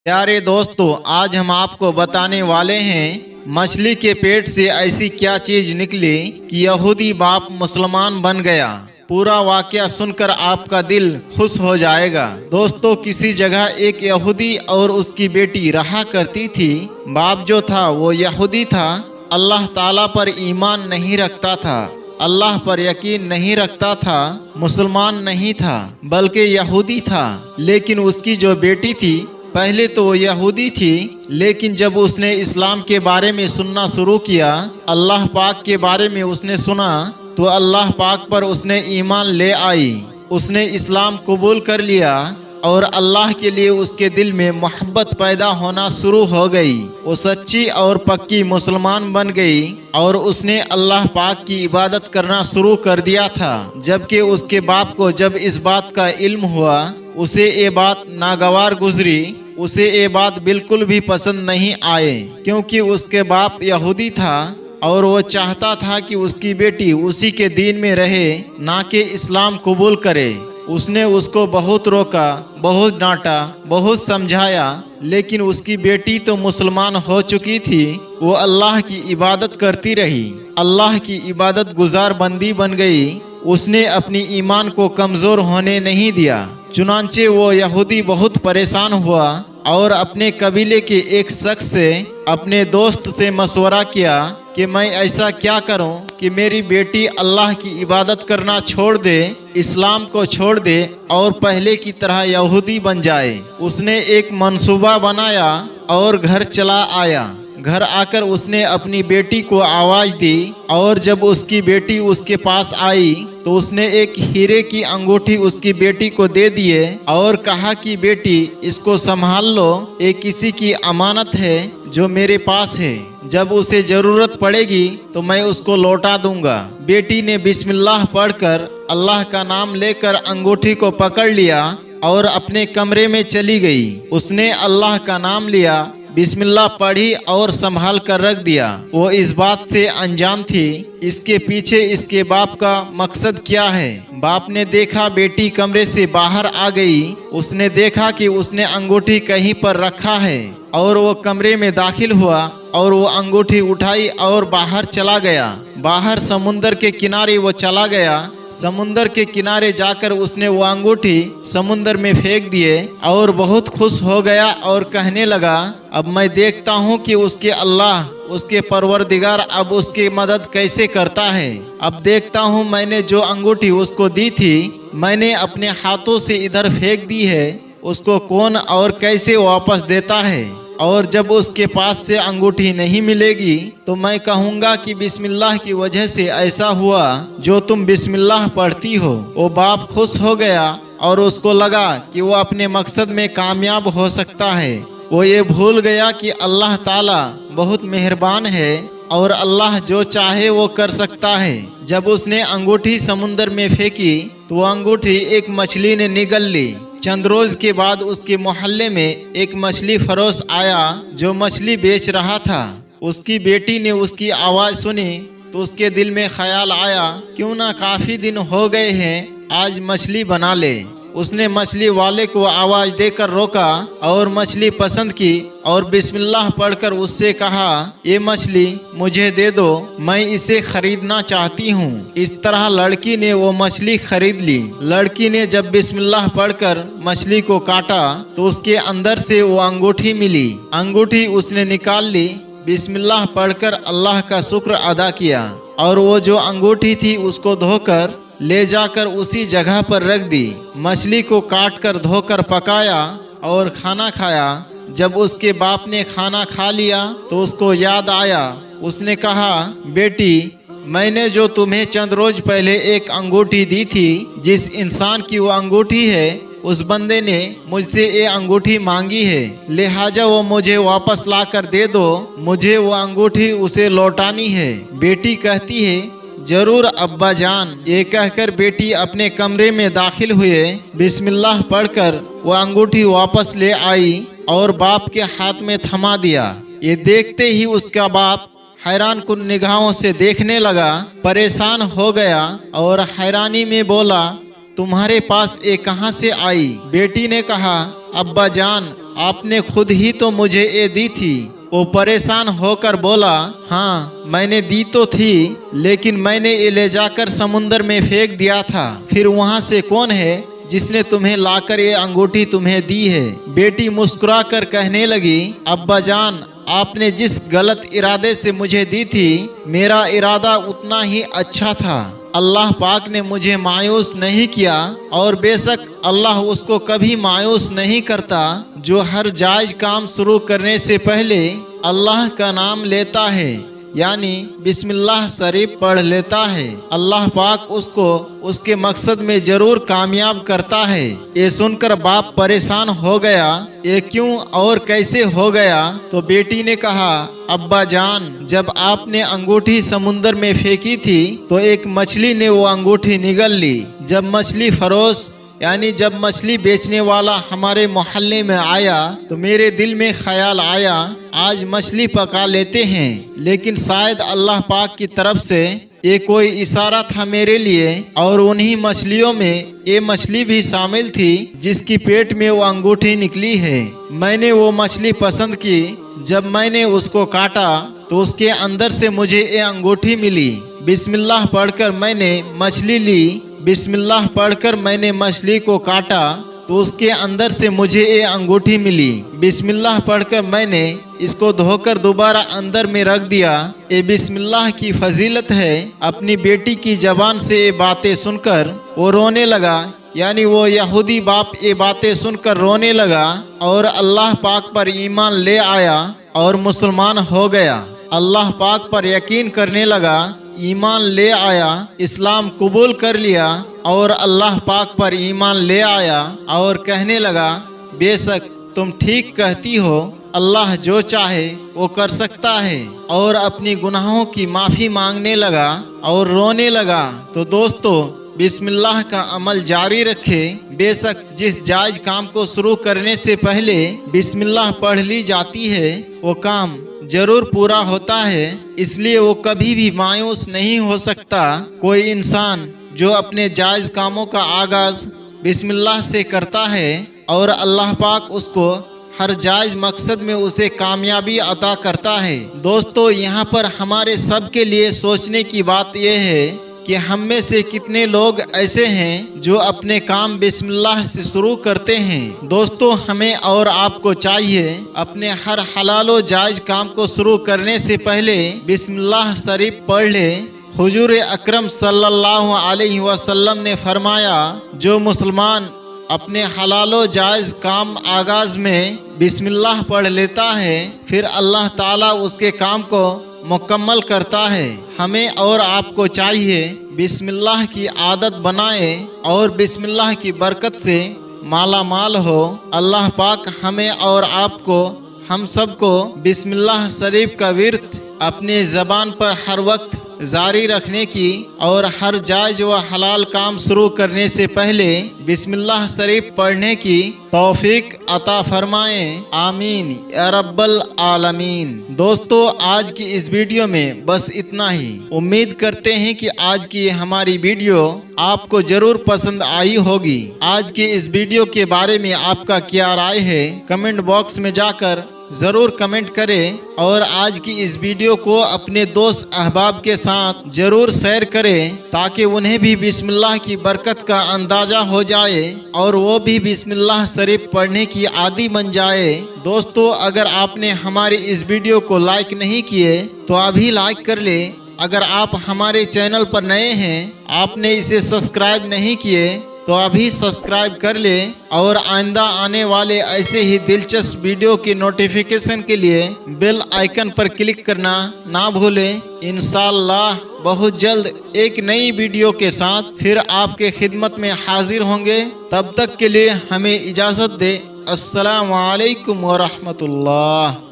प्यारे दोस्तों, आज हम आपको बताने वाले हैं मछली के पेट से ऐसी क्या चीज निकली कि यहूदी बाप मुसलमान बन गया। पूरा वाकया सुनकर आपका दिल खुश हो जाएगा। दोस्तों, किसी जगह एक यहूदी और उसकी बेटी रहा करती थी। बाप जो था वो यहूदी था, अल्लाह ताला पर ईमान नहीं रखता था, अल्लाह पर यकीन नहीं रखता था, मुसलमान नहीं था बल्कि यहूदी था। लेकिन उसकी जो बेटी थी, पहले तो वो यहूदी थी, लेकिन जब उसने इस्लाम के बारे में सुनना शुरू किया, अल्लाह पाक के बारे में उसने सुना, तो अल्लाह पाक पर उसने ईमान ले आई। उसने इस्लाम कबूल कर लिया और अल्लाह के लिए उसके दिल में मोहब्बत पैदा होना शुरू हो गई। वो सच्ची और पक्की मुसलमान बन गई और उसने अल्लाह पाक की इबादत करना शुरू कर दिया था। जबकि उसके बाप को जब इस बात का इल्म हुआ, उसे ये बात नागवार गुजरी, उसे ये बात बिल्कुल भी पसंद नहीं आए, क्योंकि उसके बाप यहूदी था और वो चाहता था कि उसकी बेटी उसी के दीन में रहे, ना कि इस्लाम कबूल करे। उसने उसको बहुत रोका, बहुत डांटा, बहुत समझाया, लेकिन उसकी बेटी तो मुसलमान हो चुकी थी। वो अल्लाह की इबादत करती रही, अल्लाह की इबादत गुजार बंदी बन गई। उसने अपनी ईमान को कमज़ोर होने नहीं दिया। चुनांचे वो यहूदी बहुत परेशान हुआ और अपने कबीले के एक शख्स से, अपने दोस्त से मशवरा किया कि मैं ऐसा क्या करूं कि मेरी बेटी अल्लाह की इबादत करना छोड़ दे, इस्लाम को छोड़ दे और पहले की तरह यहूदी बन जाए। उसने एक मंसूबा बनाया और घर चला आया। घर आकर उसने अपनी बेटी को आवाज़ दी और जब उसकी बेटी उसके पास आई तो उसने एक हीरे की अंगूठी उसकी बेटी को दे दिए और कहा कि बेटी, इसको संभाल लो, ये किसी की अमानत है जो मेरे पास है, जब उसे ज़रूरत पड़ेगी तो मैं उसको लौटा दूंगा। बेटी ने बिस्मिल्लाह पढ़कर अल्लाह का नाम लेकर अंगूठी को पकड़ लिया और अपने कमरे में चली गई। उसने अल्लाह का नाम लिया, बिस्मिल्लाह पढ़ी और संभाल कर रख दिया। वो इस बात से अनजान थी इसके पीछे इसके बाप का मकसद क्या है। बाप ने देखा बेटी कमरे से बाहर आ गई। उसने देखा कि उसने अंगूठी कहीं पर रखा है और वो कमरे में दाखिल हुआ और वो अंगूठी उठाई और बाहर चला गया। बाहर समुंदर के किनारे वो चला गया। समुंदर के किनारे जाकर उसने वो अंगूठी समुंदर में फेंक दिए और बहुत खुश हो गया और कहने लगा, अब मैं देखता हूँ कि उसके अल्लाह, उसके परवरदिगार अब उसकी मदद कैसे करता है। अब देखता हूँ मैंने जो अंगूठी उसको दी थी, मैंने अपने हाथों से इधर फेंक दी है, उसको कौन और कैसे वापस देता है। और जब उसके पास से अंगूठी नहीं मिलेगी तो मैं कहूँगा कि बिस्मिल्लाह की वजह से ऐसा हुआ जो तुम बिस्मिल्लाह पढ़ती हो। वो बाप खुश हो गया और उसको लगा कि वो अपने मकसद में कामयाब हो सकता है। वो ये भूल गया कि अल्लाह ताला बहुत मेहरबान है और अल्लाह जो चाहे वो कर सकता है। जब उसने अंगूठी समुंदर में फेंकी तो वो अंगूठी एक मछली ने निगल ली। चंद रोज के बाद उसके मोहल्ले में एक मछली फरोश आया जो मछली बेच रहा था। उसकी बेटी ने उसकी आवाज़ सुनी तो उसके दिल में ख्याल आया, क्यों ना काफ़ी दिन हो गए हैं, आज मछली बना ले। उसने मछली वाले को आवाज़ देकर रोका और मछली पसंद की और बिस्मिल्लाह पढ़कर उससे कहा, ये मछली मुझे दे दो, मैं इसे खरीदना चाहती हूँ। इस तरह लड़की ने वो मछली खरीद ली। लड़की ने जब बिस्मिल्लाह पढ़कर मछली को काटा तो उसके अंदर से वो अंगूठी मिली। अंगूठी उसने निकाल ली, बिस्मिल्लाह पढ़कर अल्लाह का शुक्र अदा किया और वो जो अंगूठी थी उसको धोकर ले जाकर उसी जगह पर रख दी। मछली को काट कर धोकर पकाया और खाना खाया। जब उसके बाप ने खाना खा लिया तो उसको याद आया। उसने कहा, बेटी, मैंने जो तुम्हें चंद रोज पहले एक अंगूठी दी थी, जिस इंसान की वो अंगूठी है, उस बंदे ने मुझसे ये अंगूठी मांगी है, लिहाजा वो मुझे वापस ला कर दे दो, मुझे वो अंगूठी उसे लौटानी है। बेटी कहती है, जरूर अब्बा जान। ये कहकर बेटी अपने कमरे में दाखिल हुए, बिस्मिल्लाह पढ़कर वो अंगूठी वापस ले आई और बाप के हाथ में थमा दिया। ये देखते ही उसका बाप हैरान कुन निगाहों से देखने लगा, परेशान हो गया और हैरानी में बोला, तुम्हारे पास ये कहाँ से आई? बेटी ने कहा, अब्बा जान, आपने खुद ही तो मुझे ये दी थी। वो परेशान होकर बोला, हाँ मैंने दी तो थी, लेकिन मैंने ये ले जाकर समुंदर में फेंक दिया था। फिर वहाँ से कौन है जिसने तुम्हें लाकर ये अंगूठी तुम्हें दी है? बेटी मुस्कुरा कर कहने लगी, अब्बा जान, आपने जिस गलत इरादे से मुझे दी थी, मेरा इरादा उतना ही अच्छा था। अल्लाह पाक ने मुझे मायूस नहीं किया, और बेशक अल्लाह उसको कभी मायूस नहीं करता जो हर जायज काम शुरू करने से पहले अल्लाह का नाम लेता है, यानी बिस्मिल्लाह शरीफ पढ़ लेता है। अल्लाह पाक उसको उसके मकसद में जरूर कामयाब करता है। ये सुनकर बाप परेशान हो गया, ये क्यों और कैसे हो गया? तो बेटी ने कहा, अब्बा जान, जब आपने अंगूठी समुंदर में फेंकी थी तो एक मछली ने वो अंगूठी निगल ली। जब मछली फरोश यानी जब मछली बेचने वाला हमारे मोहल्ले में आया तो मेरे दिल में ख्याल आया, आज मछली पका लेते हैं। लेकिन शायद अल्लाह पाक की तरफ से ये कोई इशारा था मेरे लिए, और उन्हीं मछलियों में ये मछली भी शामिल थी जिसकी पेट में वो अंगूठी निकली है। मैंने वो मछली पसंद की। जब मैंने उसको काटा तो उसके अंदर से मुझे ये अंगूठी मिली। बिस्मिल्लाह पढ़कर मैंने मछली ली। बिस्मिल्लाह पढ़कर मैंने मछली को काटा तो उसके अंदर से मुझे ये अंगूठी मिली। बिस्मिल्लाह पढ़कर मैंने इसको धोकर दोबारा अंदर में रख दिया। ये बिस्मिल्लाह की फजीलत है। अपनी बेटी की जबान से ये बातें सुनकर वो रोने लगा, यानी वो यहूदी बाप ये बातें सुनकर रोने लगा और अल्लाह पाक पर ईमान ले आया और मुसलमान हो गया। अल्लाह पाक पर यकीन करने लगा, ईमान ले आया, इस्लाम कबूल कर लिया और अल्लाह पाक पर ईमान ले आया और कहने लगा, बेशक तुम ठीक कहती हो, अल्लाह जो चाहे वो कर सकता है। और अपनी गुनाहों की माफ़ी मांगने लगा और रोने लगा। तो दोस्तों, बिस्मिल्लाह का अमल जारी रखे। बेशक जिस जायज काम को शुरू करने से पहले बिस्मिल्लाह पढ़ ली जाती है, वो काम जरूर पूरा होता है। इसलिए वो कभी भी मायूस नहीं हो सकता। कोई इंसान जो अपने जायज कामों का आगाज बिस्मिल्लाह से करता है और अल्लाह पाक उसको हर जायज मकसद में उसे कामयाबी अता करता है। दोस्तों, यहाँ पर हमारे सब के लिए सोचने की बात यह है कि हम में से कितने लोग ऐसे हैं जो अपने काम बिस्मिल्लाह से शुरू करते हैं। दोस्तों, हमें और आपको चाहिए अपने हर हलालो जायज काम को शुरू करने से पहले बिस्मिल्लाह शरीफ पढ़ ले। हुजूर अकरम सल्लल्लाहु अलैहि वसल्लम ने फरमाया, जो मुसलमान अपने हलालो जायज काम आगाज में बिस्मिल्लाह पढ़ लेता है, फिर अल्लाह ताला उसके काम को मुकम्मल करता है। हमें और आपको चाहिए बिस्मिल्लाह की आदत बनाए और बिस्मिल्लाह की बरकत से माला माल हो। अल्लाह पाक हमें और आपको, हम सबको बिस्मिल्लाह शरीफ का विर्द अपने ज़बान पर हर वक्त जारी रखने की और हर जायज व हलाल काम शुरू करने से पहले बिस्मिल्लाह शरीफ पढ़ने की तौफीक अता फरमाए। आमीन या रब्बल आलमीन। दोस्तों, आज की इस वीडियो में बस इतना ही। उम्मीद करते हैं कि आज की हमारी वीडियो आपको जरूर पसंद आई होगी। आज के इस वीडियो के बारे में आपका क्या राय है, कमेंट बॉक्स में जाकर ज़रूर कमेंट करें और आज की इस वीडियो को अपने दोस्त अहबाब के साथ ज़रूर शेयर करें ताकि उन्हें भी बिस्मिल्लाह की बरकत का अंदाज़ा हो जाए और वो भी बिस्मिल्लाह शरीफ पढ़ने की आदी बन जाए। दोस्तों, अगर आपने हमारी इस वीडियो को लाइक नहीं किए तो अभी लाइक कर ले। अगर आप हमारे चैनल पर नए हैं, आपने इसे सब्सक्राइब नहीं किए तो अभी सब्सक्राइब कर ले और आइंदा आने वाले ऐसे ही दिलचस्प वीडियो की नोटिफिकेशन के लिए बेल आइकन पर क्लिक करना ना भूलें। इंशाअल्लाह बहुत जल्द एक नई वीडियो के साथ फिर आपके खिदमत में हाजिर होंगे। तब तक के लिए हमें इजाज़त दे। अस्सलामु अलैकुम व रहमतुल्लाह।